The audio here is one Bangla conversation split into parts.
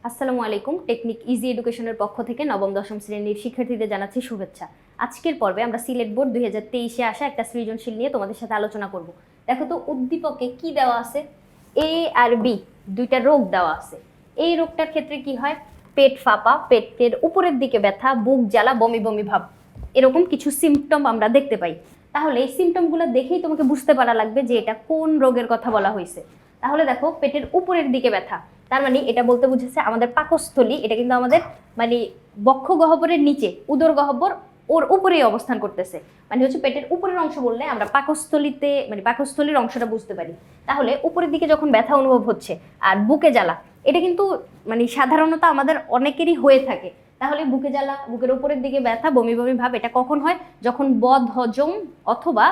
আসসালামু আলাইকুম। টেকনিক ইজি এডুকেশনের পক্ষ থেকে নবম দশম শ্রেণীর শিক্ষার্থীদের জানাচ্ছি শুভেচ্ছা। আজকের পর্বে আমরা সিলেট বোর্ড 2023-এ আসা একটা সৃজনশীল নিয়ে তোমাদের সাথে আলোচনা করব। দেখো তো উদ্দীপকে কি দেওয়া আছে, এ আর বি দুইটা রোগ দেওয়া আছে। এই রোগটার ক্ষেত্রে কি হয়, পেট ফাঁপা, পেটের উপরের দিকে ব্যথা, বুক জ্বালা, বমি বমি ভাব, এরকম কিছু সিমটম আমরা দেখতে পাই। তাহলে এই সিমটমগুলো দেখেই তোমাকে বুঝতে পারা লাগবে যে এটা কোন রোগের কথা বলা হয়েছে। তাহলে দেখো পেটের উপরের দিকে ব্যথা, তার মানে এটা বলতে বুঝেছে আমাদের পাকস্থলী, এটা কিন্তু আমাদের মানে বক্ষ গহ্বরের নিচে, উদর গহ্বর ওর উপরেই অবস্থান করতেছে। মানে হচ্ছে পেটের উপরের অংশ বললে আমরা পাকস্থলীতে মানে পাকস্থলীর অংশটা বুঝতে পারি। তাহলে উপরের দিকে যখন ব্যথা অনুভব হচ্ছে আর বুকে জ্বালা, এটা কিন্তু মানে সাধারণত আমাদের অনেকেরই হয়ে থাকে। তাহলে বুকে জ্বালা, বুকের উপরের দিকে ব্যথা, বমি বমি ভাব, এটা কখন হয়? যখন বদহজম অথবা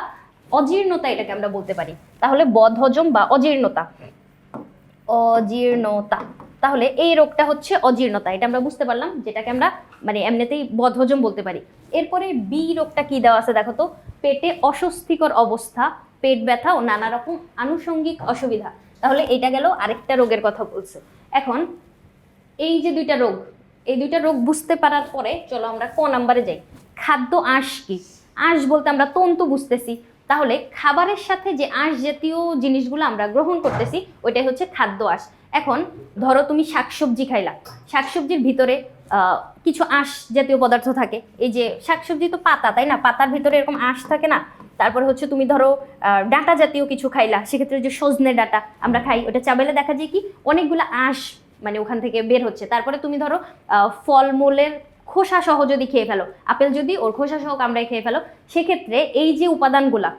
অজীর্ণতা এটাকে আমরা বলতে পারি। তাহলে বদহজম বা অজীর্ণতা, অজীর্ণতা, তাহলে এই রোগটা হচ্ছে অজীর্ণতা, এটা আমরা বুঝতে পারলাম, যেটাকে আমরা মানে এমনিতেই বদহজম বলতে পারি। এরপরে বি রোগটা কি দেওয়া আছে দেখো তো, পেটে অস্বস্তিকর অবস্থা, পেট ব্যথা ও নানা রকম আনুষঙ্গিক অসুবিধা। তাহলে এটা গেল আরেকটা রোগের কথা বলছে। এখন এই যে দুইটা রোগ, এই দুইটা রোগ বুঝতে পারার পরে চলো আমরা ক নাম্বারে যাই। খাদ্য আঁশ কি? আঁশ বলতে আমরা তন্তু বুঝতেছি। তাহলে খাবারের সাথে যে আঁশ জাতীয় জিনিসগুলো আমরা গ্রহণ করতেছি ওইটাই হচ্ছে খাদ্য আঁশ। এখন ধরো তুমি শাকসবজি খাইলা, শাকসবজির ভিতরে কিছু আঁশ জাতীয় পদার্থ থাকে। এই যে শাকসবজি তো পাতা, তাই না? পাতার ভিতরে এরকম আঁশ থাকে না? তারপরে হচ্ছে তুমি ধরো ডাঁটা জাতীয় কিছু খাইলা, সেক্ষেত্রে যে সজনে ডাঁটা আমরা খাই, ওটা চাবাইলে দেখা যায় কি অনেকগুলো আঁশ মানে ওখান থেকে বের হচ্ছে। তারপরে তুমি ধরো ফলমূলের খোসা সহ যদি খেয়ে ফেলো, আপেল যদি ওর খোসা সহ কামড়ায় খেয়ে ফেলো, সেক্ষেত্রে এই যে উপাদানগুলা,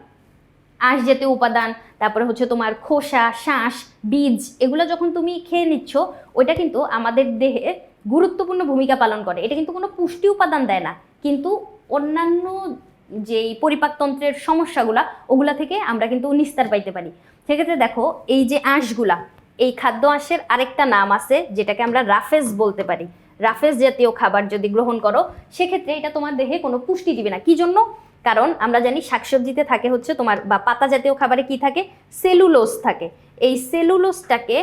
আঁশ জাতীয় উপাদান, তারপরে হচ্ছে তোমার খোসা, শাঁস, বীজ, এগুলো যখন তুমি খেয়ে নিচ্ছ, ওইটা কিন্তু আমাদের দেহে গুরুত্বপূর্ণ ভূমিকা পালন করে। এটা কিন্তু কোনো পুষ্টি উপাদান দেয় না, কিন্তু অন্যান্য যেই পরিপাকতন্ত্রের সমস্যাগুলা ওগুলা থেকে আমরা কিন্তু নিস্তার পাইতে পারি। সেক্ষেত্রে দেখো এই যে আঁশগুলা, এই খাদ্য আঁশের আরেকটা নাম আছে যেটাকে আমরা রাফেজ বলতে পারি। রাফেজ জাতীয় খাবার যদি গ্রহণ করো, সেক্ষেত্রে এটা তোমার দেহে কোনো পুষ্টি দিবে না। কি জন্য? কারণ আমরা জানি শাকসবজিতে থাকে হচ্ছে তোমার, বা পাতা জাতীয় খাবারে কি থাকে, সেলুলোজ থাকে। এই সেলুলোজটাকে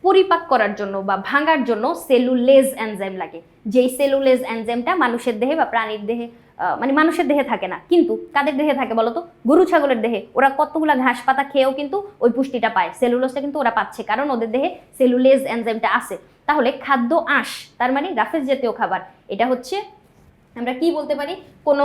পরিপাক করার জন্য বা ভাঙার জন্য সেলুলেজ এনজাইম লাগে। যেই সেলুলেজ এনজাইমটা মানুষের দেহে বা প্রাণীর দেহে মানে মানুষের দেহে থাকে না, কিন্তু কাদের দেহে থাকে বলো তো? গরু ছাগলের দেহে। ওরা কতগুলা ঘাস পাতা খেয়েও কিন্তু ওই পুষ্টিটা পায়, সেলুলোজটা কিন্তু ওরা পাচ্ছে, কারণ ওদের দেহে সেলুলেজ এনজাইমটা আছে। তাহলে খাদ্য আঁশ তার মানে রাফেজ জাতীয় খাবার, এটা হচ্ছে আমরা কি বলতে পারি, কোনো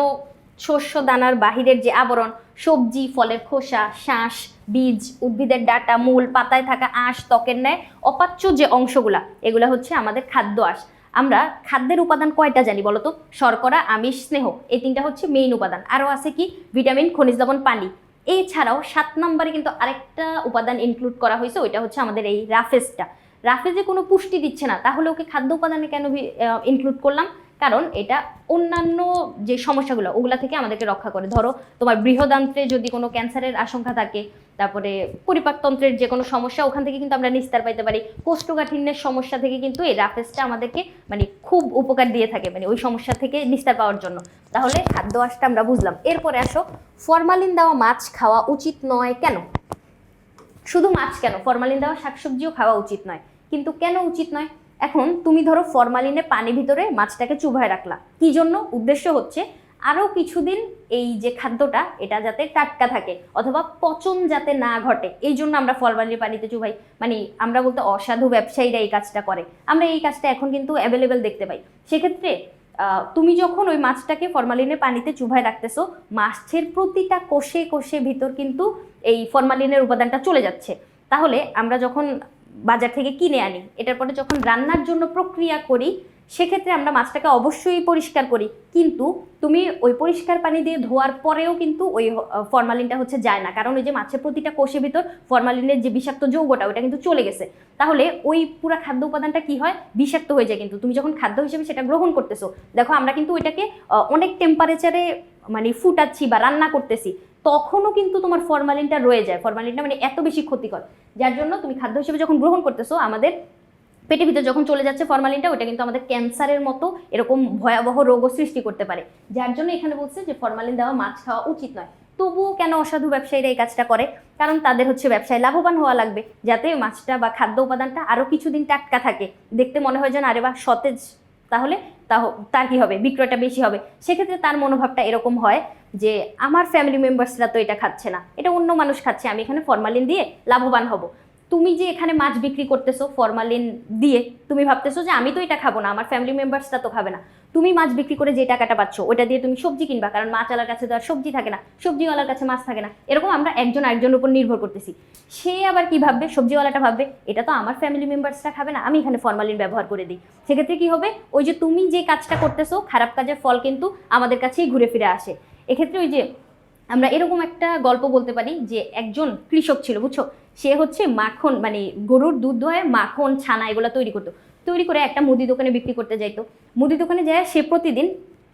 শস্য দানার বাহিরের যে আবরণ, সবজি, ফলের খোসা, শাঁস, বীজ, উদ্ভিদের ডাঁটা, মূল, পাতায় থাকা আঁশ, ত্বকের ন্যায় অপাচ্য যে অংশগুলা, এগুলা হচ্ছে আমাদের খাদ্য আঁশ। আমরা খাদ্যের উপাদান কয়টা জানি বলো তো? শর্করা, আমিষ, স্নেহ, এই তিনটা হচ্ছে মেইন উপাদান। আরও আছে কি? ভিটামিন, খনিজ লবণ, পানি। এছাড়াও 7 নম্বরে কিন্তু আরেকটা উপাদান ইনক্লুড করা হয়েছে, ওইটা হচ্ছে আমাদের এই রাফেজটা। রাফেজে কোনো পুষ্টি দিচ্ছে না, তাহলে ওকে খাদ্য উপাদানে কেন ইনক্লুড করলাম? কারণ এটা অন্যান্য যে সমস্যাগুলো ওগুলা থেকে আমাদেরকে রক্ষা করে। ধরো তোমার বৃহদান্ত্রে যদি কোনো ক্যান্সারের আশঙ্কা থাকে, তারপরে পরিপাকতন্ত্রের যে কোনো সমস্যা, ওখান থেকে কিন্তু আমরা নিস্তার পাইতে পারি। কোষ্ঠকাঠিন্যের সমস্যা থেকে কিন্তু এই রাফেজটা আমাদেরকে মানে খুব উপকার দিয়ে থাকে, মানে ওই সমস্যা থেকে নিস্তার পাওয়ার জন্য। তাহলে খাদ্য আঁশটা আমরা বুঝলাম। এরপরে আসো, ফরমালিন দেওয়া মাছ খাওয়া উচিত নয় কেন? শুধু মাছ কেন, ফরমালিন দেওয়া শাকসবজিও খাওয়া উচিত নয়, কিন্তু কেন উচিত নয়? এখন তুমি ধরো ফরমালিনে পানি ভিতরে মাছটাকে চুবায় রাখলা, কি জন্য? উদ্দেশ্য হচ্ছে আরও কিছুদিন এই যে খাদ্যটা এটা যাতে টাটকা থাকে, অথবা পচন যাতে না ঘটে, এই জন্য আমরা ফরমালিন পানিতে চুবাই। মানে আমরা বলতে অসাধু ব্যবসায়ীরা এই কাজটা করে, আমরা এই কাজটা এখন কিন্তু অ্যাভেলেবেল দেখতে পাই। সেক্ষেত্রে তুমি যখন ওই মাছটাকে ফরমালিনের পানিতে চুবায় রাখতেছো, মাছের প্রতিটা কোষে কোষে ভিতর কিন্তু এই ফরমালিনের উপাদানটা চলে যাচ্ছে। তাহলে আমরা যখন বাজার থেকে কিনে আনি, এটার পরে যখন রান্নার জন্য প্রক্রিয়া করি, সেক্ষেত্রে আমরা মাছটাকে অবশ্যই পরিষ্কার করি, কিন্তু তুমি ওই পরিষ্কার পানি দিয়ে ধোয়ার পরেও কিন্তু ওই ফরমালিনটা হচ্ছে যায় না, কারণ ওই যে মাছের প্রতিটা কোষের ভিতর ফরমালিনের যে বিষাক্ত যৌগটা ওটা কিন্তু চলে গেছে। তাহলে ওই পুরা খাদ্য উপাদানটা কি হয়, বিষাক্ত হয়ে যায়। কিন্তু তুমি যখন খাদ্য হিসেবে সেটা গ্রহণ করতেছো, দেখো আমরা কিন্তু ওইটাকে অনেক টেম্পারেচারে মানে ফুটাচ্ছি বা রান্না করতেছি, তখনও কিন্তু তোমার ফরমালিনটা রয়ে যায়। ফরমালিনটা মানে এত বেশি ক্ষতিকর, যার জন্য তুমি খাদ্য হিসেবে যখন গ্রহণ করতেছো, আমাদের পেটের ভিতরে যখন চলে যাচ্ছে ফরমালিনটা, ওটা কিন্তু আমাদের ক্যান্সারের মতো এরকম ভয়াবহ রোগও সৃষ্টি করতে পারে। যার জন্য এখানে বলছে যে ফরমালিন দেওয়া মাছ খাওয়া উচিত নয়। তবুও কেন অসাধু ব্যবসায়ীরা এই কাজটা করে? কারণ তাদের হচ্ছে ব্যবসায় লাভবান হওয়া লাগবে, যাতে মাছটা বা খাদ্য উপাদানটা আরও কিছুদিন টাটকা থাকে, দেখতে মনে হয় যেন আরে বা সতেজ, তাহলে তার কি হবে, বিক্রয়টা বেশি হবে। সেক্ষেত্রে তার মনোভাবটা এরকম হয় যে আমার ফ্যামিলি মেম্বার্সরা তো এটা খাচ্ছে না, এটা অন্য মানুষ খাচ্ছে, আমি এখানে ফরমালিন দিয়ে লাভবান হব। তুমি যে এখানে মাছ বিক্রি করতেছো ফরমালিন দিয়ে, তুমি ভাবতেছো যে আমি তো এটা খাবো না, আমার ফ্যামিলি মেম্বার্সরা তো খাবে না। তুমি মাছ বিক্রি করে যে টাকাটা পাচ্ছ ওটা দিয়ে তুমি সবজি কিনবা, কারণ মাছওয়ালার কাছে তো আর সবজি থাকে না, সবজিওয়ালার কাছে মাছ থাকে না। এরকম আমরা একজন আরেকজনের উপর নির্ভর করতেছি। সে আবার কি ভাববে, সবজিওয়ালাটা ভাববে এটা তো আমার ফ্যামিলি মেম্বার্সরা খাবে না, আমি এখানে ফরমালিন ব্যবহার করে দিই। সেক্ষেত্রে কি হবে, ওই যে তুমি যে কাজটা করতেছো খারাপ কাজের ফল কিন্তু আমাদের কাছেই ঘুরে ফিরে আসে। এক্ষেত্রে ওই যে আমরা এরকম একটা গল্প বলতে পারি যে একজন কৃষক ছিল, বুঝছো, সে হচ্ছে মাখন মানে গরুর দুধ দোয়ে মাখন ছানা এগুলো তৈরি করতো, তৈরি করে একটা মুদি দোকানে বিক্রি করতে যাইতো। মুদি দোকানে যায় সে প্রতিদিন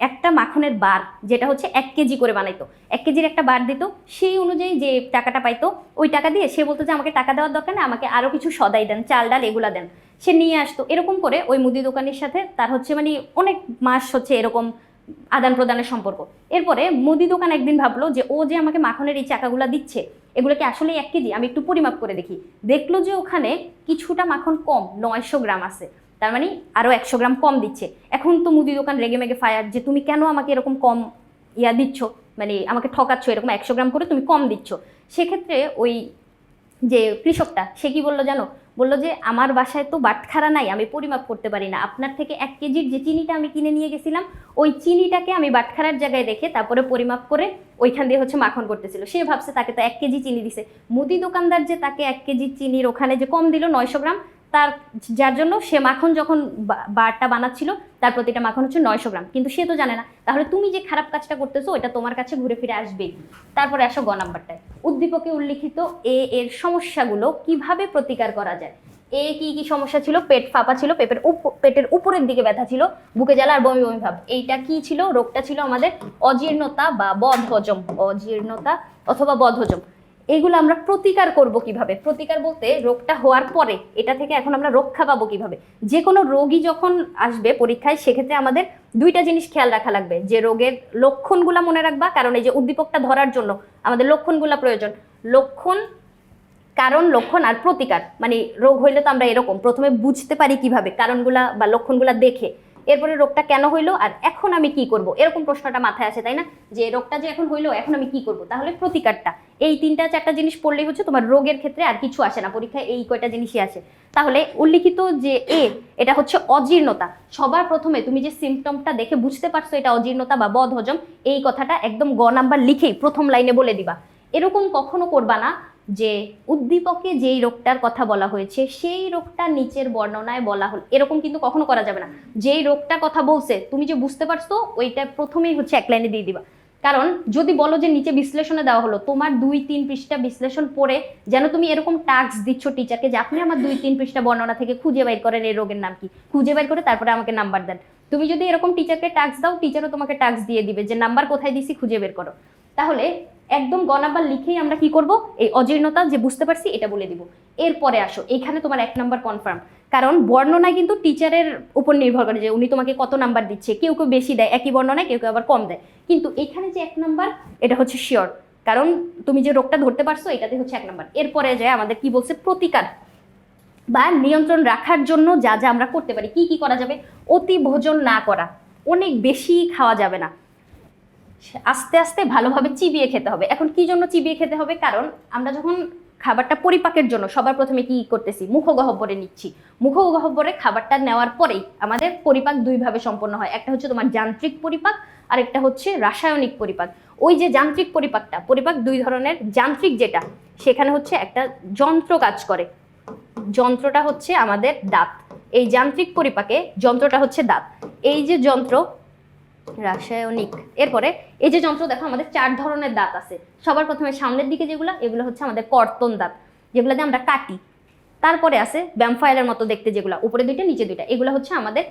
একটা মাখনের বার, যেটা হচ্ছে 1 কেজি করে বানাইতো, 1 কেজির একটা বার দিত, সেই অনুযায়ী যে টাকাটা পাইতো ওই টাকা দিয়ে সে বলতো যে আমাকে টাকা দেওয়ার দরকার নেই, আমাকে আরও কিছু সদাই দেন, চাল ডাল এগুলা দেন। সে নিয়ে আসতো। এরকম করে ওই মুদি দোকানের সাথে তার হচ্ছে মানে অনেক মাস হচ্ছে এরকম আদান প্রদানের সম্পর্ক। এরপরে মুদি দোকান একদিন ভাবলো যে ও যে আমাকে মাখনের এই চাকাগুলা দিচ্ছে এগুলো কি আসলে 1 কেজি, আমি একটু পরিমাপ করে দেখি। দেখলো যে ওখানে কিছুটা মাখন কম, 900 গ্রাম আছে, তার মানে আরও 100 গ্রাম কম দিচ্ছে। এখন তো মুদি দোকান রেগে মেগে ফায়ার যে তুমি কেন আমাকে এরকম কম দিচ্ছ, মানে আমাকে ঠকাচ্ছ, এরকম 100 গ্রাম করে তুমি কম দিচ্ছ। সেক্ষেত্রে ওই যে কৃষকটা সে কি বললো জানো, বললো যে আমার বাসায় তো বাটখারা নাই, আমি পরিমাপ করতে পারি না, আপনার থেকে 1 কেজির যে চিনিটা আমি কিনে নিয়ে গেছিলাম ওই চিনিটাকে আমি বাটখারার জায়গায় রেখে তারপরে পরিমাপ করে ওইখান দিয়ে হচ্ছে মাখন করতেছিল। সে ভাবছে তাকে তো 1 কেজি চিনি দিছে, মুদি দোকানদার যে তাকে 1 কেজি চিনির ওখানে যে কম দিল 900 গ্রাম, তার যার জন্য সে মাখন যখন বারটা বানাচ্ছিল তার প্রতিটা মাখন হচ্ছে 900 গ্রাম, কিন্তু সে তো জানে না। তাহলে তুমি যে খারাপ কাজটা করতেছো ওটা তোমার কাছে ঘুরে ফিরে আসবেই। তারপরে আসো গ নাম্বারটায়, উদ্দীপকে উল্লিখিত এর সমস্যাগুলো কিভাবে প্রতিকার করা যায়। কি কি সমস্যা ছিল, পেট ফাঁপা ছিল, পেটের উপরের দিকে ব্যথা ছিল, বুকে জ্বালা আর বমি বমি ভাব। এইটা কি ছিল, রোগটা ছিল আমাদের অজীর্ণতা বা বদহজম, অজীর্ণতা অথবা বদহজম। এইগুলো আমরা প্রতিকার করব কিভাবে, প্রতিকার বলতে রোগটা হওয়ার পরে এটা থেকে এখন আমরা রক্ষা পাবো কিভাবে। যে কোনো রোগী যখন আসবে পরীক্ষায় সেক্ষেত্রে আমাদের 2টা জিনিস খেয়াল রাখা লাগবে, যে রোগের লক্ষণগুলা মনে রাখবা, কারণ এই যে উদ্দীপকটা ধরার জন্য আমাদের লক্ষণগুলা প্রয়োজন। লক্ষণ, কারণ, লক্ষণ আর প্রতিকার। মানে রোগ হইলে তো আমরা এরকম প্রথমে বুঝতে পারি কিভাবে, কারণগুলা বা লক্ষণগুলা দেখে, এরপরে রোগটা কেন হইলো আর এখন আমি কি করব, এরকম প্রশ্নটা মাথায় আসে, তাই না, যে রোগটা যে এখন হইলো এখন আমি কি করব। তাহলে প্রতিকারটা, এই 3টা 4টা জিনিস পড়লেই হচ্ছে তোমার রোগের ক্ষেত্রে আর কিছু আসে না, পরীক্ষায় এই কয়টা জিনিসই আসে। তাহলে উল্লিখিত যে এটা হচ্ছে অজীর্ণতা। সবার প্রথমে তুমি যে সিমটমটা দেখে বুঝতে পারছো এটা অজীর্ণতা বা বদহজম, এই কথাটা একদম গ নাম্বার লিখেই প্রথম লাইনে বলে দিবা। এরকম কখনো করবা না যে উদ্দীপকে যেই রোগটার কথা বলা হয়েছে সেই রোগটা নিচের বর্ণনায় বলা হল, এরকম কিন্তু কখনো করা যাবে না। যেই রোগটার কথা বলছে তুমি যে বুঝতে পারছো ওইটা প্রথমেই হচ্ছে 1 লাইনে দিয়ে দিবা। কারণ যদি বলো যে নিচে বিশ্লেষণে দেওয়া হলো, তোমার 2-3 পৃষ্ঠা বিশ্লেষণ পড়ে যেন তুমি এরকম টাস্ক দিচ্ছ টিচারকে যে আপনি আমার 2-3 পৃষ্ঠা বর্ণনা থেকে খুঁজে বের করেন এই রোগের নাম কি, খুঁজে বের করে তারপরে আমাকে নাম্বার দেন। তুমি যদি এরকম টিচারকে টাস্ক দাও, টিচারও তোমাকে টাস্ক দিয়ে দিবে যে নাম্বার কোথায় দিছি খুঁজে বের করো। তাহলে একদম গ নাম্বার লিখেই আমরা কি করব, এই অজীর্ণতা যে বুঝতে পারছি এটা বলে দিব। এরপরে আসো, এইখানে তোমার 1 নাম্বার কনফার্ম, কারণ বর্ণনায় কিন্তু টিচারের উপর নির্ভর করে যে উনি তোমাকে কত নাম্বার দিচ্ছে, কেউ কেউ বেশি দেয় একই বর্ণনায়, কেউ কেউ আবার কম দেয়, কিন্তু এখানে যে 1 নাম্বার এটা হচ্ছে শিওর, কারণ তুমি যে রোগটা ধরতে পারছো এটাতে হচ্ছে 1 নাম্বার। এরপরে যায় আমাদের কি বলছে, প্রতিকার বা নিয়ন্ত্রণ রাখার জন্য যা যা আমরা করতে পারি, কি কি করা যাবে। অতি ভোজন না করা, অনেক বেশি খাওয়া যাবে না, আস্তে আস্তে ভালোভাবে চিবিয়ে খেতে হবে। এখন কি জন্য চিবিয়ে খেতে হবে, কারণ আমরা যখন খাবারটা পরিপাকের জন্য সবার প্রথমে কি করতেছি, মুখগহ্বরে নিচ্ছি। মুখগহ্বরে খাবারটা নেওয়ার পরেই আমাদের পরিপাক 2 ভাবে সম্পন্ন হয়, একটা হচ্ছে তোমার যান্ত্রিক পরিপাক আর একটা হচ্ছে রাসায়নিক পরিপাক। ওই যে যান্ত্রিক পরিপাক 2 ধরনের। যান্ত্রিক যেটা, সেখানে হচ্ছে একটা যন্ত্র কাজ করে, যন্ত্রটা হচ্ছে আমাদের দাঁত। এই যান্ত্রিক পরিপাকে যন্ত্রটা হচ্ছে দাঁত। এই যে যন্ত্র রাসায়নিক, এরপরে এই যে যন্ত্র দেখো আমাদের 4 ধরনের দাঁত আছে। সবার প্রথমে সামনের দিকে এগুলো হচ্ছে আমাদের কর্তন দাঁত, যেগুলো দিয়ে আমরা কাটি। তারপরে আছে ব্যামফায়ারের মতো দেখতে যেগুলো, উপরে 2টা নিচে 2টা, এগুলো হচ্ছে আমাদের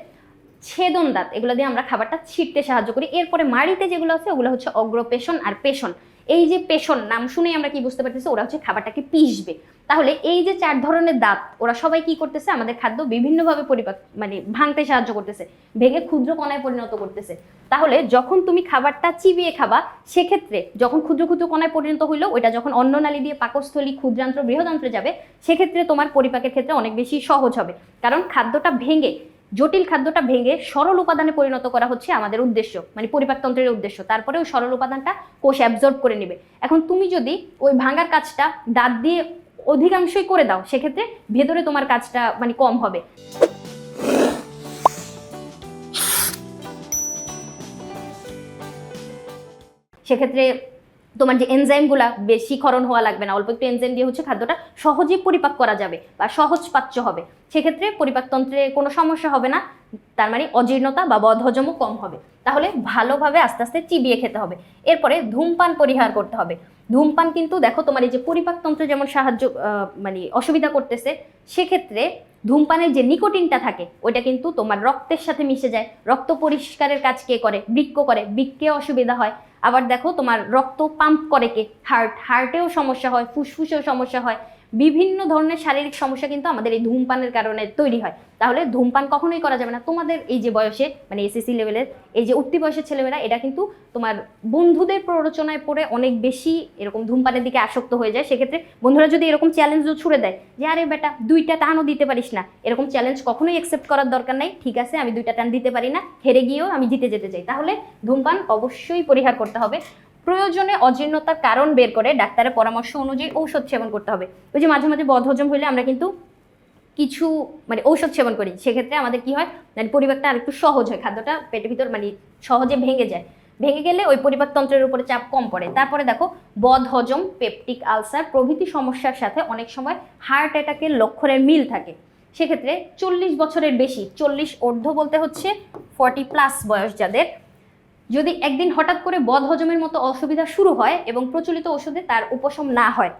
ছেদন দাঁত, এগুলো দিয়ে আমরা খাবারটা ছিটতে সাহায্য করি। এরপরে মাড়িতে যেগুলো আছে ওগুলো হচ্ছে অগ্রপেশন আর পেশন। এই যে পেষণ নাম শুনেই আমরা কি বুঝতে পারতেছি ওরা হচ্ছে খাবারটাকে পিষবে। তাহলে এই যে 4 ধরনের দাঁত ওরা সবাই কি করতেছে, আমাদের খাদ্য বিভিন্নভাবে মানে ভাঙতে সাহায্য করতেছে, ভেঙে ক্ষুদ্র কণায় পরিণত করতেছে। তাহলে যখন তুমি খাবারটা চিবিয়ে খাবা, সেক্ষেত্রে যখন ক্ষুদ্র ক্ষুদ্র কণায় পরিণত হইলো, ওইটা যখন অন্ননালী দিয়ে পাকস্থলী, ক্ষুদ্রান্ত্র, বৃহদান্ত্রে যাবে, সেক্ষেত্রে তোমার পরিপাকের ক্ষেত্রে অনেক বেশি সহজ হবে। কারণ খাদ্যটা ভেঙে, জটিল খাদ্যটা ভেঙে সরল উপাদানে পরিণত করা হচ্ছে আমাদের উদ্দেশ্য, মানে পরিপাকতন্ত্রের উদ্দেশ্য। তারপরে ওই সরল উপাদানটা কোষ অ্যাবজর্ব করে নেবে। এখন তুমি যদি ওই ভাঙার কাজটা দাঁত দিয়ে অধিকাংশই করে দাও, সেক্ষেত্রে ভেতরে তোমার কাজটা মানে কম হবে। সেক্ষেত্রে তোমার যে এনজাইমগুলা বেশি ক্ষরণ হওয়া লাগবে না, অল্প একটু এনজাইম দিয়ে হচ্ছে খাদ্যটা সহজেই পরিপাক করা যাবে বা সহজ পাচ্য হবে। সেক্ষেত্রে পরিপাকতন্ত্রে কোনো সমস্যা হবে না, তার মানে অজীর্ণতা বা বদহজমও কম হবে। তাহলে ভালোভাবে আস্তে আস্তে চিবিয়ে খেতে হবে। এরপরে ধূমপান পরিহার করতে হবে। ধূমপান কিন্তু দেখো তোমার এই যে পরিপাকতন্ত্রে যেমন সাহায্য মানে অসুবিধা করতেছে, সেক্ষেত্রে ধূমপানের যে নিকোটিনটা থাকে ওইটা কিন্তু তোমার রক্তের সাথে মিশে যায়। রক্ত পরিষ্কারের কাজ কে করে? বৃক্ক করে। বৃক্কে অসুবিধা হয়। আবার দেখো তোমার রক্ত পাম্প করে কে? হার্টেও সমস্যা হয়, ফুসফুসেও সমস্যা হয়, বিভিন্ন ধরনের শারীরিক সমস্যা কিন্তু আমাদের এই ধূমপানের কারণে তৈরি হয়। তাহলে ধূমপান কখনোই করা যাবে না। তোমাদের এই যে বয়সে মানে এসএসসি লেভেলের এই যে উঠতি বয়সের ছেলেমেয়েরা, এটা কিন্তু তোমার বন্ধুদের প্ররোচনায় পড়ে অনেক বেশি এরকম ধূমপানের দিকে আসক্ত হয়ে যায়। সেক্ষেত্রে বন্ধুরা যদি এরকম চ্যালেঞ্জও ছুড়ে দেয় যে আরে বেটা 2টা টানও দিতে পারিস না, এরকম চ্যালেঞ্জ কখনোই অ্যাকসেপ্ট করার দরকার নাই। ঠিক আছে, আমি 2টা টান দিতে পারি না, হেরে গিয়েও আমি জিতে যেতে চাই, তাহলে ধূমপান অবশ্যই পরিহার করতে হবে। প্রয়োজনে অজীর্ণতার কারণ বের করে ডাক্তারের পরামর্শ অনুযায়ী ঔষধ সেবন করতে হবে। ওই যে মাঝে মাঝে বদহজম হইলে আমরা কিন্তু কিছু মানে ঔষধ সেবন করি, সেক্ষেত্রে আমাদের কি হয়, মানে পরিপাকটা আরেকটু সহজ হয়, খাদ্যটা পেটের ভিতর মানে সহজে ভেঙে যায়। ভেঙে গেলে ওই পরিপাকতন্ত্রের উপরে চাপ কম পড়ে। তারপরে দেখো বদহজম, পেপটিক আলসার প্রভৃতি সমস্যার সাথে অনেক সময় হার্ট অ্যাটাকের লক্ষণের মিল থাকে। সেক্ষেত্রে 40 বছরের বেশি, 40 ঊর্ধ্ব বলতে হচ্ছে 40+ বয়স যাদের, যদি একদিন হঠাৎ করে বদহজমের মতো অসুবিধা শুরু হয় এবং প্রচলিত ওষুধে তার উপশম না হয়,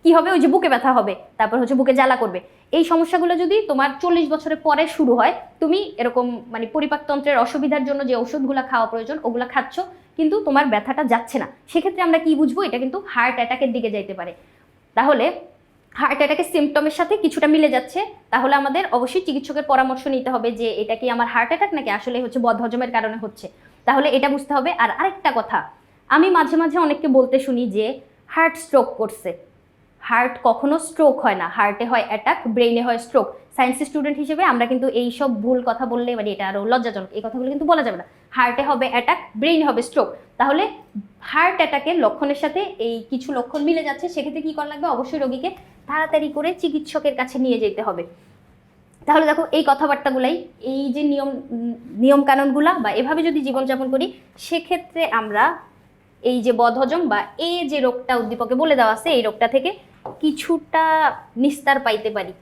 কি হবে? ওই যে বুকে ব্যথা হবে, তারপর হচ্ছে বুকে জ্বালা করবে। এই সমস্যাগুলো যদি তোমার 40 বছরের পরে শুরু হয়, তুমি এরকম মানে পরিপাকতন্ত্রের অসুবিধার জন্য যে ওষুধগুলো খাওয়া প্রয়োজন ওগুলো খাচ্ছ, কিন্তু তোমার ব্যথাটা যাচ্ছে না, সেক্ষেত্রে আমরা কি বুঝবো? এটা কিন্তু হার্ট অ্যাটাকের দিকে যাইতে পারে। তাহলে হার্ট অ্যাটাকের সিমটমের সাথে কিছুটা মিলে যাচ্ছে, তাহলে আমাদের অবশ্যই চিকিৎসকের পরামর্শ নিতে হবে যে এটা কি আমার হার্ট অ্যাটাক নাকি আসলে হচ্ছে বদহজমের কারণে হচ্ছে। তাহলে এটা বুঝতে হবে। আর আরেকটা কথা, আমি মাঝে মাঝে অনেককে বলতে শুনি যে হার্ট স্ট্রোক করছে। হার্ট কখনো স্ট্রোক হয় না, হার্টে হয় অ্যাটাক, ব্রেইনে হয় স্ট্রোক। সায়েন্স স্টুডেন্ট হিসেবে আমরা কিন্তু এই সব ভুল কথা বললে মানে এটা আরও লজ্জাজনক, এই কথাগুলো কিন্তু বলা যাবে না। হার্টে হবে অ্যাটাক, ব্রেইনে হবে স্ট্রোক। তাহলে হার্ট অ্যাটাকের লক্ষণের সাথে এই কিছু লক্ষণ মিলে যাচ্ছে, সেক্ষেত্রে কী করা লাগবে? অবশ্যই রোগীকে তাড়াতাড়ি করে চিকিৎসকের কাছে নিয়ে যেতে হবে। তাহলে দেখো এই কথাবার্তাগুলাই, এই যে নিয়মকানুনগুলা বা এভাবে যদি জীবনযাপন করি, সেক্ষেত্রে আমরা এই যে বদহজম বা এই যে রোগটা উদ্দীপকে বলে দেওয়া আছে, এই রোগটা থেকে কিছুটা নিস্তার পাইতে পারি।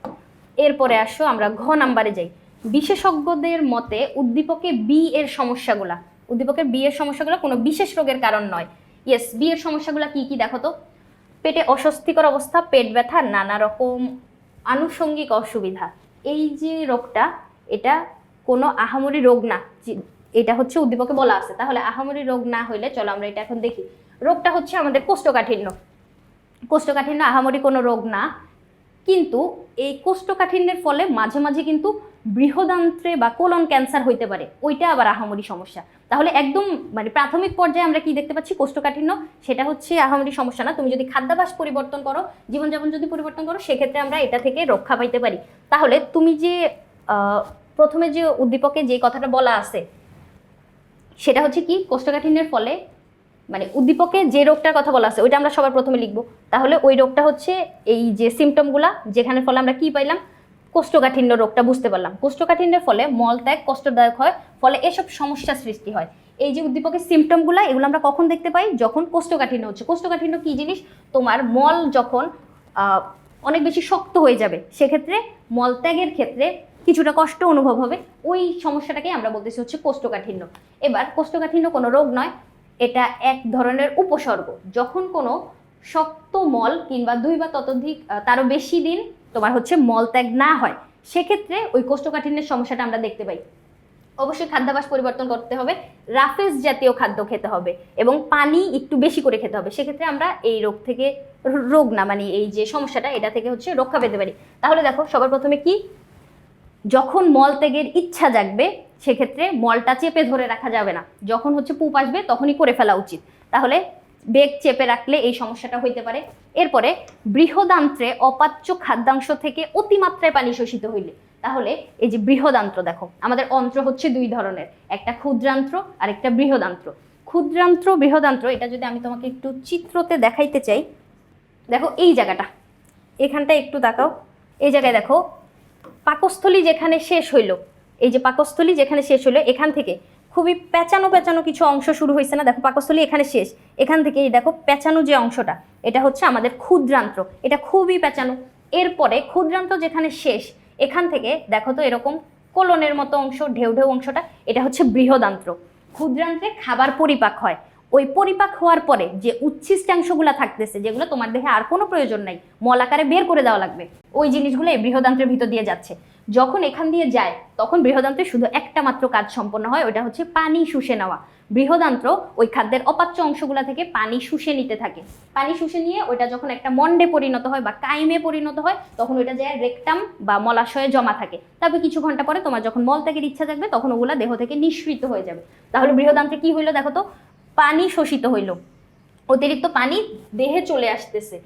এরপরে আসো আমরা ঘ নাম্বারে যাই। বিশেষজ্ঞদের মতে উদ্দীপকে বি এর সমস্যাগুলা, উদ্দীপকের বি এর সমস্যাগুলো কোনো বিশেষ রোগের কারণ নয়। ইয়েস, বি এর সমস্যাগুলো কি কি দেখো তো? পেটে অস্বস্তিকর অবস্থা, পেট ব্যথা, নানা রকম আনুষঙ্গিক অসুবিধা। এই যে রোগটা, এটা কোনো আহামরি রোগ না, এটা হচ্ছে উদ্দীপকে বলা আছে। তাহলে আহামরি রোগ না হইলে চলো আমরা এটা এখন দেখি। রোগটা হচ্ছে আমাদের কোষ্ঠকাঠিন্য। কোষ্ঠকাঠিন্য আহামরি কোনো রোগ না, কিন্তু এই কোষ্ঠকাঠিন্যের ফলে মাঝে মাঝে কিন্তু বৃহদান্ত্রে বা কোলন ক্যান্সার হইতে পারে, ওইটা আবার আহামরি সমস্যা। তাহলে একদম মানে প্রাথমিক পর্যায়ে আমরা কি দেখতে পাচ্ছি? কোষ্ঠকাঠিন্য, সেটা হচ্ছে আহামরি সমস্যা না। তুমি যদি খাদ্যাভ্যাস পরিবর্তন করো, জীবনযাপন যদি পরিবর্তন করো, সেক্ষেত্রে আমরা এটা থেকে রক্ষা পাইতে পারি। তাহলে তুমি যে প্রথমে যে উদ্দীপকে যে কথাটা বলা আছে, সেটা হচ্ছে কি? কোষ্ঠকাঠিন্যের ফলে মানে উদ্দীপকে যে রোগটার কথা বলা আছে ওইটা আমরা সবার প্রথমে লিখবো। তাহলে ওই রোগটা হচ্ছে এই যে সিমটমগুলা, যেখানে ফলে আমরা কি পাইলাম? কোষ্ঠকাঠিন্য রোগটা বুঝতে পারলাম। কোষ্ঠকাঠিন্যের ফলে মলত্যাগ কষ্টদায়ক হয়, ফলে এসব সমস্যার সৃষ্টি হয়। এই যে উদ্দীপকের সিমটমগুলা, এগুলো আমরা কখন দেখতে পাই? যখন কোষ্ঠকাঠিন্য হচ্ছে। কোষ্ঠকাঠিন্য কি জিনিস? তোমার মল যখন অনেক বেশি শক্ত হয়ে যাবে, সেক্ষেত্রে মলত্যাগের ক্ষেত্রে কিছুটা কষ্ট অনুভব হবে, ওই সমস্যাটাকে আমরা বলতেছি হচ্ছে কোষ্ঠকাঠিন্য। এবার কোষ্ঠকাঠিন্য কোনো রোগ নয়, এটা এক ধরনের উপসর্গ। যখন কোনো শক্ত মল কিংবা 2 বা ততোধিক তারও বেশি দিন তোমার হচ্ছে মলত্যাগ না হয়, সেক্ষেত্রে ওই কোষ্ঠকাঠিন্যের সমস্যাটা আমরা দেখতে পাই। অবশ্যই খাদ্যাভ্যাস পরিবর্তন করতে হবে, রাফেজ জাতীয় খাদ্য খেতে হবে এবং পানি একটু বেশি করে খেতে হবে। সেক্ষেত্রে আমরা এই রোগ থেকে, রোগ না মানে এই যে সমস্যাটা, এটা থেকে হচ্ছে রক্ষা পেতে পারি। তাহলে দেখো সবার প্রথমে কি, যখন মল ত্যাগের ইচ্ছা জাগবে সেক্ষেত্রে মলটা চেপে ধরে রাখা যাবে না, যখন হচ্ছে পুপ আসবে তখনই করে ফেলা উচিত। তাহলে বেগ চেপে রাখলে এই সমস্যাটা হইতে পারে। এরপরে বৃহদান্ত্রে অপাচ্য খাদ্যাংশ থেকে অতিমাত্রায় পানি শোষিত হইলে, তাহলে এই যে বৃহদান্ত্র, দেখো আমাদের অন্ত্র হচ্ছে দুই ধরনের, একটা ক্ষুদ্রান্ত্র আর একটা বৃহদান্ত্র। ক্ষুদ্রান্ত্র বৃহদান্ত্র এটা যদি আমি তোমাকে একটু চিত্রতে দেখাইতে চাই, দেখো এই জায়গাটা, এখানটা একটু তাকাও, এই জায়গায় দেখো পাকস্থলী যেখানে শেষ হইল, এই যে পাকস্থলী যেখানে শেষ হইলো এখান থেকে খুবই পেঁচানো পেঁচানো কিছু অংশ শুরু হয়েছে না, দেখো পাকস্থলী এখানে শেষ, এখান থেকে এই দেখো পেঁচানো যে অংশটা, এটা হচ্ছে আমাদের ক্ষুদ্রান্ত্র, এটা খুবই পেঁচানো। এরপরে ক্ষুদ্রান্ত্র যেখানে শেষ, এখান থেকে দেখো তো এরকম কোলনের মতো অংশ, ঢেউ ঢেউ অংশটা, এটা হচ্ছে বৃহদান্ত্র। ক্ষুদ্রান্ত্রে খাবার পরিপাক হয়, ওই পরিপাক হওয়ার পরে যে উচ্ছিষ্টাংশগুলো থাকতেছে, যেগুলো তোমার দেহে আর কোনো প্রয়োজন নাই, মল আকারে বের করে দেওয়া লাগবে, ওই জিনিসগুলো এই বৃহদান্ত্রের ভিতর দিয়ে যাচ্ছে। যখন এখান দিয়ে যায় তখন বৃহদান্ত্রে শুধু একটা মাত্র কাজ সম্পন্ন হয়, ওটা হচ্ছে পানি শুষে নেওয়া। বৃহদান্ত্র ওই খাদ্যের অপাচ্য অংশগুলো থেকে পানি শুষে নিতে থাকে, পানি শুষে নিয়ে ওইটা যখন একটা মন্ডে পরিণত হয় বা কাইমে পরিণত হয়, তখন ওইটা যায় রেকটাম বা মলাশয়ে জমা থাকে। তারপর কিছু ঘন্টা পরে তোমার যখন মল ত্যাগের ইচ্ছা থাকবে তখন ওগুলা দেহ থেকে নিঃসৃত হয়ে যাবে। তাহলে বৃহদান্ত্রে কি হইলো দেখো তো, পানি শোষিত হইল, অতিরিক্ত পানি দেহে চলে আসতেছে।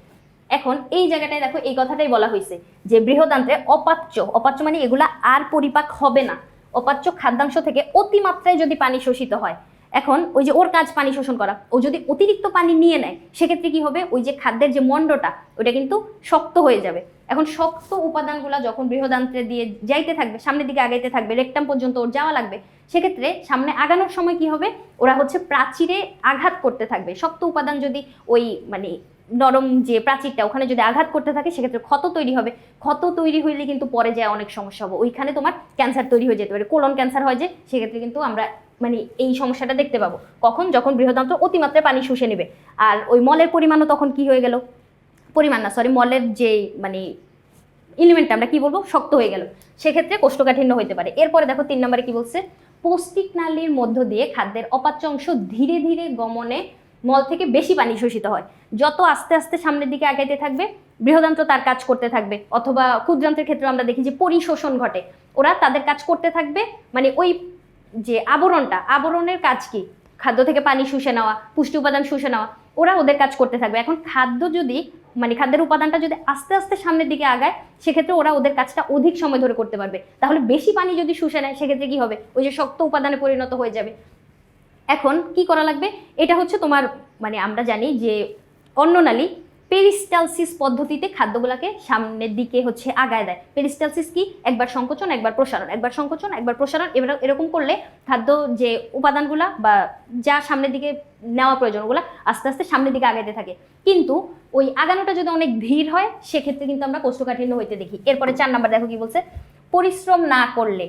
এখন এই জায়গাটায় দেখো এই কথাটাই বলা হয়েছে যে বৃহদান্ত্রে অপাচ্য, অপাচ্য মানে এগুলা আর পরিপাক হবে না, অপাচ্য খাদ্যাংশ থেকে অতিমাত্রায় যদি পানি শোষিত হয়, এখন ওই যে ওর কাজ পানি শোষণ করা, ও যদি অতিরিক্ত পানি নিয়ে নেয় সেক্ষেত্রে কি হবে, ওই যে খাদ্যের যে মণ্ডটা ওটা কিন্তু শক্ত হয়ে যাবে। এখন শক্ত উপাদানগুলো যখন বৃহদান্ত্রে দিয়ে যাইতে থাকবে, সামনের দিকে আগাইতে থাকবে, রেকটাম পর্যন্ত ওর যাওয়া লাগবে, সেক্ষেত্রে সামনে আগানোর সময় কি হবে, ওরা হচ্ছে প্রাচীরে আঘাত করতে থাকবে। শক্ত উপাদান যদি ওই মানে নরম যে প্রাচীরটা ওখানে যদি আঘাত করতে থাকে সেক্ষেত্রে ক্ষত তৈরি হবে, ক্ষত তৈরি হইলে কিন্তু পরে যায় অনেক সমস্যা হবে, ওইখানে তোমার ক্যান্সার তৈরি হয়ে যেতে পারে, কোলন ক্যান্সার হয় যে, সেক্ষেত্রে কিন্তু আমরা মানে এই সমস্যাটা দেখতে পাবো। কখন, যখন বৃহদান্ত্র অতিমাত্রায় পানি শুষে নেবে, আর ওই মলের পরিমাণও তখন কি হয়ে গেল, পরিমাণ না সরি, মলের যে মানে এলিমেন্টটা আমরা কি বলবো, শক্ত হয়ে গেল, সেক্ষেত্রে কোষ্ঠকাঠিন্য হইতে পারে। এরপরে দেখো 3 নম্বরে কি বলছে, পৌষ্টিক নালীর মধ্য দিয়ে খাদ্যের অপাচ্য অংশ ধীরে ধীরে গমনে মল থেকে বেশি পানি শোষিত হয়। যত আস্তে আস্তে সামনের দিকে আগাইতে থাকবে বৃহদান্ত্র তার কাজ করতে থাকবে, অথবা ক্ষুদ্রান্ত্রের ক্ষেত্রে আমরা দেখি যে পরিশোষণ ঘটে, ওরা তাদের কাজ করতে থাকবে। মানে ওই যে আবরণটা, আবরণের কাজ কি, খাদ্য থেকে পানি শুষে নেওয়া, পুষ্টি উপাদান শুষে নেওয়া, ওরা ওদের কাজ করতে থাকবে। এখন খাদ্য যদি মানে খাদ্যের উপাদানটা যদি আস্তে আস্তে সামনের দিকে আগায় সেক্ষেত্রে ওরা ওদের কাজটা অধিক সময় ধরে করতে পারবে। তাহলে বেশি পানি যদি শুষে নেয় সেক্ষেত্রে কি হবে, ওই যে শক্ত উপাদানে পরিণত হয়ে যাবে। এখন কি করা লাগবে, এটা হচ্ছে তোমার মানে আমরা জানি যে অন্ননালী পেরিস্টালসিস পদ্ধতিতে খাদ্যগুলোকে সামনের দিকে হচ্ছে আগায় দেয়। পেরিস্টালসিস কি, একবার সংকোচন একবার প্রসারণ, একবার সংকোচন একবার প্রসারণ, এরকম করলে খাদ্য যে উপাদানগুলা বা যা সামনের দিকে নেওয়া প্রয়োজন ওগুলা আস্তে আস্তে সামনের দিকে আগাইতে থাকে। কিন্তু ওই আগানোটা যদি অনেক ধীর হয় সেক্ষেত্রে কিন্তু আমরা কোষ্ঠকাঠিন্য হইতে দেখি। এরপরে 4 নাম্বার দেখো কি বলছে, পরিশ্রম না করলে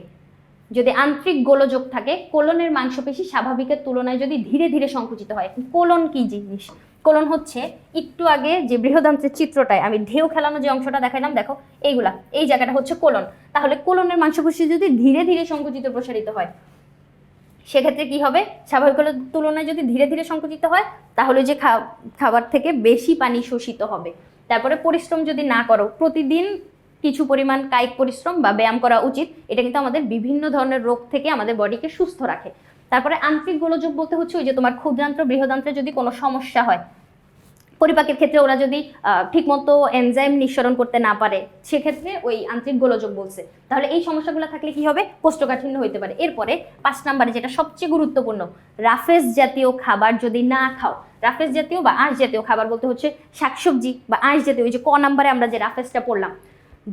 যদি আন্তরিক গোলযোগ থাকে, কোলনের মাংসপেশি স্বাভাবিকের তুলনায় যদি ধীরে ধীরে সংকুচিত হয়। কোলন কি জিনিস, কোলন হচ্ছে একটু আগে যে বৃহদান্ত্রের চিত্রটায় আমি ঢেউ খেলানো যে অংশটা দেখাইলাম, দেখো এইগুলা, এই জায়গাটা হচ্ছে কোলন। তাহলে কোলনের মাংসপেশি যদি ধীরে ধীরে সংকুচিত প্রসারিত হয় সেক্ষেত্রে কি হবে, স্বাভাবিকের তুলনায় যদি ধীরে ধীরে সংকুচিত হয় তাহলে যে খাবার থেকে বেশি পানি শোষিত হবে। তারপরে পরিশ্রম যদি না করো, প্রতিদিন কিছু পরিমাণ কায়িক পরিশ্রম বা ব্যায়াম করা উচিত, এটা কিন্তু আমাদের বিভিন্ন ধরনের রোগ থেকে আমাদের বডিকে সুস্থ রাখে। তারপরে আন্তরিক গোলযোগ বলতে হচ্ছে ওই যে তোমার ক্ষুদ্রান্ত্র বৃহদান্ত্রে যদি কোনো সমস্যা হয়, পরিপাকের ক্ষেত্রে ওরা যদি ঠিকমতো এনজাইম নিঃসরণ করতে না পারে সেক্ষেত্রে ওই আন্তরিক গোলযোগ বলছে। তাহলে এই সমস্যাগুলো থাকলে কি হবে, কোষ্ঠকাঠিন্য হইতে পারে। এরপরে 5 নম্বরে যেটা সবচেয়ে গুরুত্বপূর্ণ, রাফেজ জাতীয় খাবার যদি না খাও, রাফেজ জাতীয় বা আঁশ জাতীয় খাবার বলতে হচ্ছে শাকসবজি বা আঁশ জাতীয়, ওই যে ক নাম্বারে আমরা যে রাফেজটা পড়লাম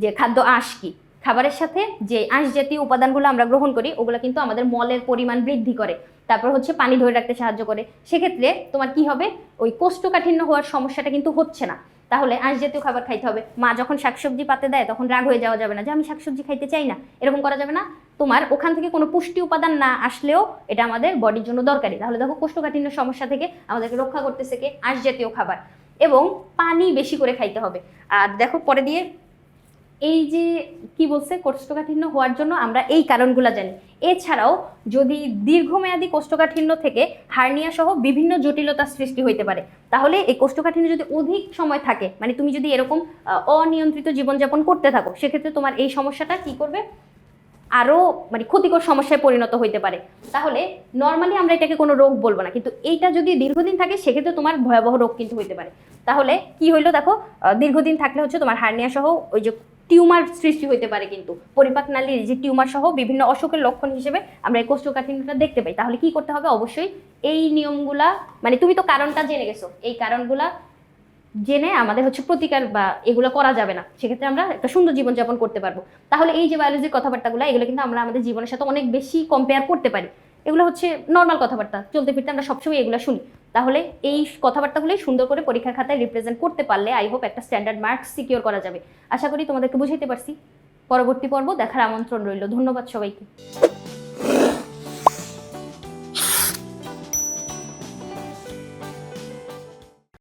যে খাদ্য আঁশ কি, খাবারের সাথে যে আঁশ জাতীয় উপাদানগুলো আমরা গ্রহণ করি ওগুলো কিন্তু আমাদের মলের পরিমাণ বৃদ্ধি করে, তারপর হচ্ছে পানি ধরে রাখতে সাহায্য করে। সেক্ষেত্রে তোমার কি হবে, ওই কোষ্ঠকাঠিন্য হওয়ার সমস্যাটা কিন্তু হচ্ছে না। তাহলে আঁশ জাতীয় খাবার খাইতে হবে। মা যখন শাকসবজি পাতে দেয় তখন রাগ হয়ে যাওয়া যাবে না যে আমি শাকসবজি খাইতে চাই না, এরকম করা যাবে না। তোমার ওখান থেকে কোনো পুষ্টি উপাদান না আসলেও এটা আমাদের বডির জন্য দরকারি। তাহলে দেখো কোষ্ঠকাঠিন্য সমস্যা থেকে আমাদেরকে রক্ষা করতেছে কে, আঁশ জাতীয় খাবার। এবং পানি বেশি করে খাইতে হবে। আর দেখো পরে দিয়ে এই যে কি বলছে, কোষ্ঠকাঠিন্য হওয়ার জন্য আমরা এই কারণগুলো জানি। এছাড়াও যদি দীর্ঘমেয়াদী কোষ্ঠকাঠিন্য থেকে হার্নিয়া সহ বিভিন্ন জটিলতার সৃষ্টি হইতে পারে। তাহলে এই কোষ্ঠকাঠিন্য যদি অধিক সময় থাকে, মানে তুমি যদি এরকম অনিয়ন্ত্রিত জীবনযাপন করতে থাকো, সেক্ষেত্রে তোমার এই সমস্যাটা কি করবে, আরও মানে ক্ষতিকর সমস্যায় পরিণত হইতে পারে। তাহলে নর্মালি আমরা এটাকে কোনো রোগ বলবো না, কিন্তু এইটা যদি দীর্ঘদিন থাকে সেক্ষেত্রে তোমার ভয়াবহ রোগ কিন্তু হইতে পারে। তাহলে কি হইলো দেখো, দীর্ঘদিন থাকলে হচ্ছে তোমার হার্নিয়া সহ ওই যে টিউমার সৃষ্টি হইতে পারে, কিন্তু পরিপাক নালীর যে টিউমার সহ বিভিন্ন অসুখের লক্ষণ হিসেবে আমরা এই কোষ্ঠকাঠিন্যটা দেখতে পাই। তাহলে কি করতে হবে, অবশ্যই এই নিয়মগুলা, মানে তুমি তো কারণটা জেনে গেছো, এই কারণগুলা জেনে আমাদের হচ্ছে প্রতিকার বা এগুলো করা যাবে না, সেক্ষেত্রে আমরা একটা সুন্দর জীবনযাপন করতে পারবো। তাহলে এই যে বায়োলজির কথাবার্তাগুলো, এগুলো কিন্তু আমরা আমাদের জীবনের সাথে অনেক বেশি কম্পেয়ার করতে পারি। এগুলো হচ্ছে নর্মাল কথাবার্তা, চলতে ফিরতে আমরা সবসময় এগুলো শুনি। তাহলে এই কথাবার্তাগুলোই সুন্দর করে পরীক্ষার খাতায় রিপ্রেজেন্ট করতে পারলে আই হোপ একটা স্ট্যান্ডার্ড মার্কস সিকিউর করা যাবে। আশা করি তোমাদেরকে বুঝাইতে পারছি। পরবর্তী পর্ব দেখার আমন্ত্রণ রইল। ধন্যবাদ সবাইকে।